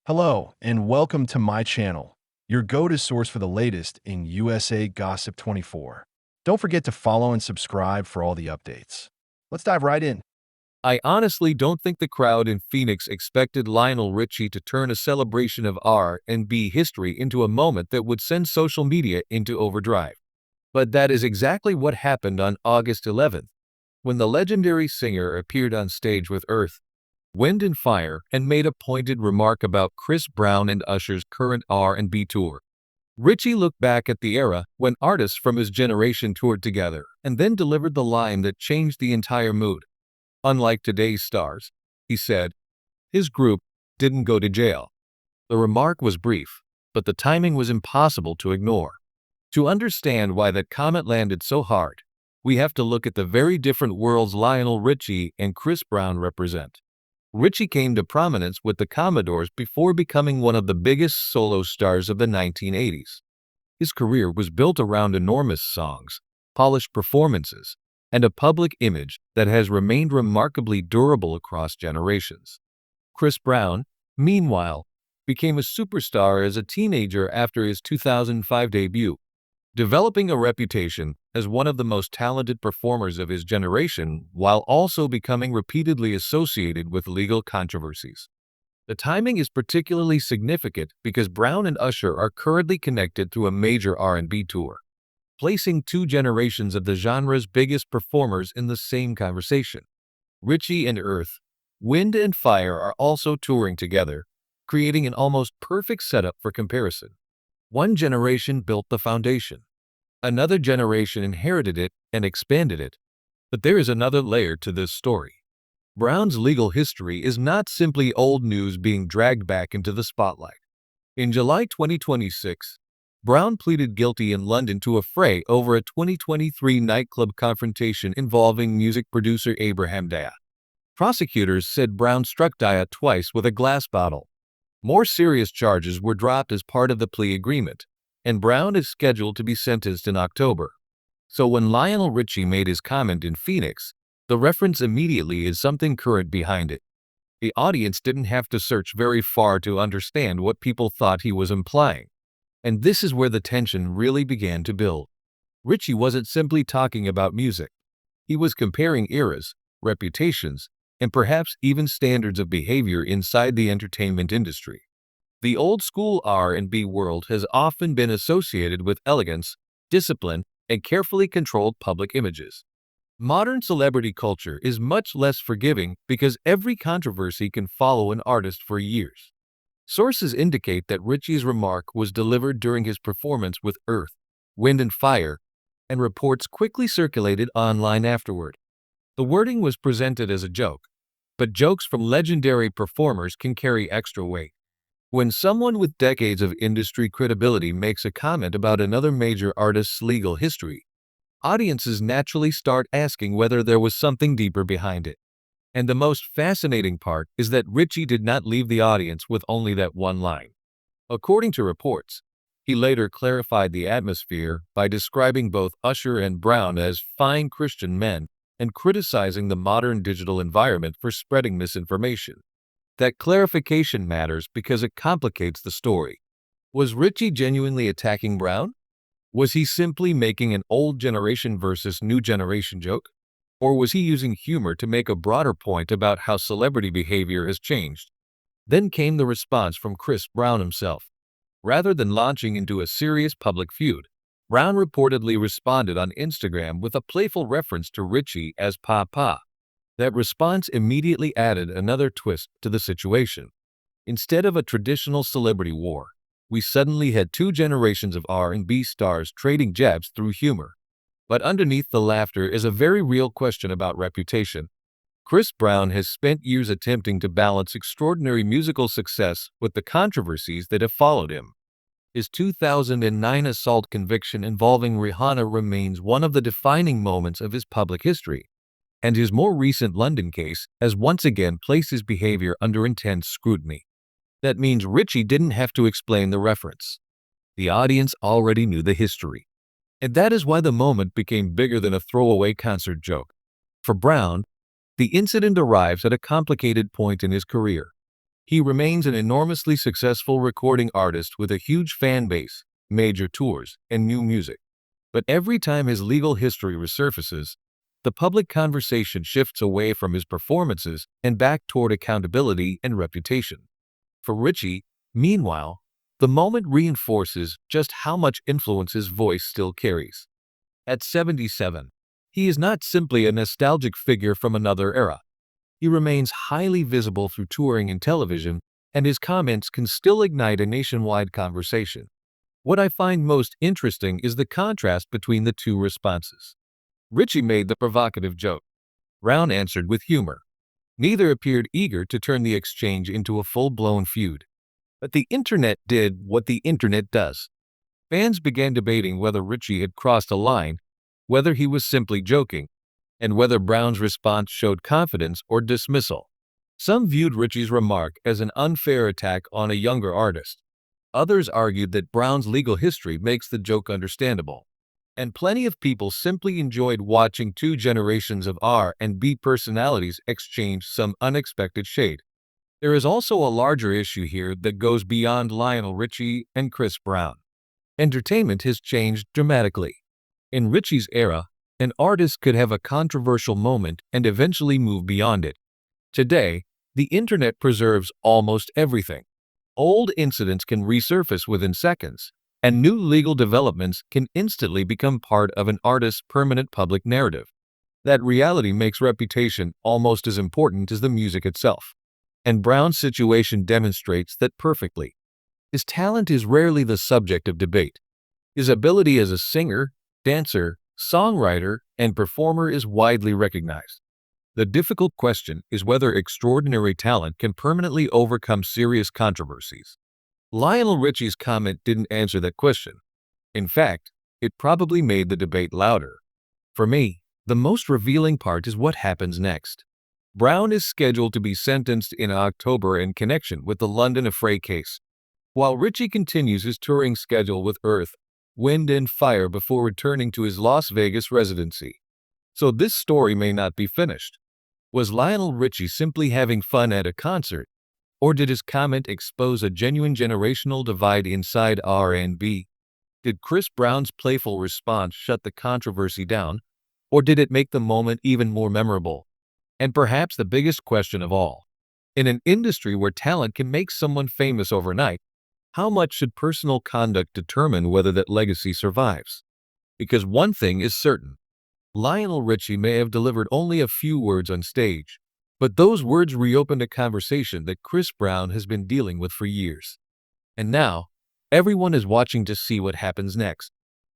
Hello, and welcome to my channel, your go-to source for the latest in USA Gossip 24. Don't forget to follow and subscribe for all the updates. Let's dive right in. I honestly don't think the crowd in Phoenix expected Lionel Richie to turn a celebration of R&B history into a moment that would send social media into overdrive. But that is exactly what happened on August 11th, when the legendary singer appeared on stage with Earth, Wind and Fire and made a pointed remark about Chris Brown and Usher's current R&B tour. Richie looked back at the era when artists from his generation toured together and then delivered the line that changed the entire mood. Unlike today's stars, he said, his group didn't go to jail. The remark was brief, but the timing was impossible to ignore. To understand why that comment landed so hard, we have to look at the very different worlds Lionel Richie and Chris Brown represent. Richie came to prominence with the Commodores before becoming one of the biggest solo stars of the 1980s. His career was built around enormous songs, polished performances, and a public image that has remained remarkably durable across generations. Chris Brown, meanwhile, became a superstar as a teenager after his 2005 debut, developing a reputation as one of the most talented performers of his generation while also becoming repeatedly associated with legal controversies. The timing is particularly significant because Brown and Usher are currently connected through a major R&B tour, placing two generations of the genre's biggest performers in the same conversation. Richie and Earth, Wind and Fire are also touring together, creating an almost perfect setup for comparison. One generation built the foundation. Another generation inherited it and expanded it. But there is another layer to this story. Brown's legal history is not simply old news being dragged back into the spotlight. In July 2026, Brown pleaded guilty in London to a fray over a 2023 nightclub confrontation involving music producer Abraham Dia. Prosecutors said Brown struck Dia twice with a glass bottle. More serious charges were dropped as part of the plea agreement, and Brown is scheduled to be sentenced in October. So when Lionel Richie made his comment in Phoenix, the reference immediately is something current behind it. The audience didn't have to search very far to understand what people thought he was implying. And this is where the tension really began to build. Richie wasn't simply talking about music. He was comparing eras, reputations, and perhaps even standards of behavior inside the entertainment industry. The old-school R&B world has often been associated with elegance, discipline, and carefully controlled public images. Modern celebrity culture is much less forgiving because every controversy can follow an artist for years. Sources indicate that Richie's remark was delivered during his performance with Earth, Wind and Fire, and reports quickly circulated online afterward. The wording was presented as a joke, but jokes from legendary performers can carry extra weight. When someone with decades of industry credibility makes a comment about another major artist's legal history, audiences naturally start asking whether there was something deeper behind it. And the most fascinating part is that Richie did not leave the audience with only that one line. According to reports, he later clarified the atmosphere by describing both Usher and Brown as fine Christian men and criticizing the modern digital environment for spreading misinformation. That clarification matters because it complicates the story. Was Richie genuinely attacking Brown? Was he simply making an old generation versus new generation joke? Or was he using humor to make a broader point about how celebrity behavior has changed? Then came the response from Chris Brown himself. Rather than launching into a serious public feud, Brown reportedly responded on Instagram with a playful reference to Richie as Papa. That response immediately added another twist to the situation. Instead of a traditional celebrity war, we suddenly had two generations of R&B stars trading jabs through humor. But underneath the laughter is a very real question about reputation. Chris Brown has spent years attempting to balance extraordinary musical success with the controversies that have followed him. His 2009 assault conviction involving Rihanna remains one of the defining moments of his public history, and his more recent London case has once again placed his behavior under intense scrutiny. That means Richie didn't have to explain the reference. The audience already knew the history. And that is why the moment became bigger than a throwaway concert joke. For Brown, the incident arrives at a complicated point in his career. He remains an enormously successful recording artist with a huge fan base, major tours, and new music. But every time his legal history resurfaces, the public conversation shifts away from his performances and back toward accountability and reputation. For Richie, meanwhile, the moment reinforces just how much influence his voice still carries. At 77, he is not simply a nostalgic figure from another era. He remains highly visible through touring and television, and his comments can still ignite a nationwide conversation. What I find most interesting is the contrast between the two responses. Richie made the provocative joke. Brown answered with humor. Neither appeared eager to turn the exchange into a full-blown feud. But the internet did what the internet does. Fans began debating whether Richie had crossed a line, whether he was simply joking, and whether Brown's response showed confidence or dismissal. Some viewed Richie's remark as an unfair attack on a younger artist. Others argued that Brown's legal history makes the joke understandable. And plenty of people simply enjoyed watching two generations of R&B personalities exchange some unexpected shade. There is also a larger issue here that goes beyond Lionel Richie and Chris Brown. Entertainment has changed dramatically. In Richie's era, an artist could have a controversial moment and eventually move beyond it. Today, the internet preserves almost everything. Old incidents can resurface within seconds, and new legal developments can instantly become part of an artist's permanent public narrative. That reality makes reputation almost as important as the music itself. And Brown's situation demonstrates that perfectly. His talent is rarely the subject of debate. His ability as a singer, dancer, songwriter, and performer is widely recognized. The difficult question is whether extraordinary talent can permanently overcome serious controversies. Lionel Richie's comment didn't answer that question. In fact, it probably made the debate louder. For me, the most revealing part is what happens next. Brown is scheduled to be sentenced in October in connection with the London Affray case, while Richie continues his touring schedule with Earth, Wind and Fire before returning to his Las Vegas residency. So this story may not be finished. Was Lionel Richie simply having fun at a concert? Or did his comment expose a genuine generational divide inside R&B? Did Chris Brown's playful response shut the controversy down? Or did it make the moment even more memorable? And perhaps the biggest question of all, in an industry where talent can make someone famous overnight, how much should personal conduct determine whether that legacy survives? Because one thing is certain, Lionel Richie may have delivered only a few words on stage, but those words reopened a conversation that Chris Brown has been dealing with for years. And now, everyone is watching to see what happens next.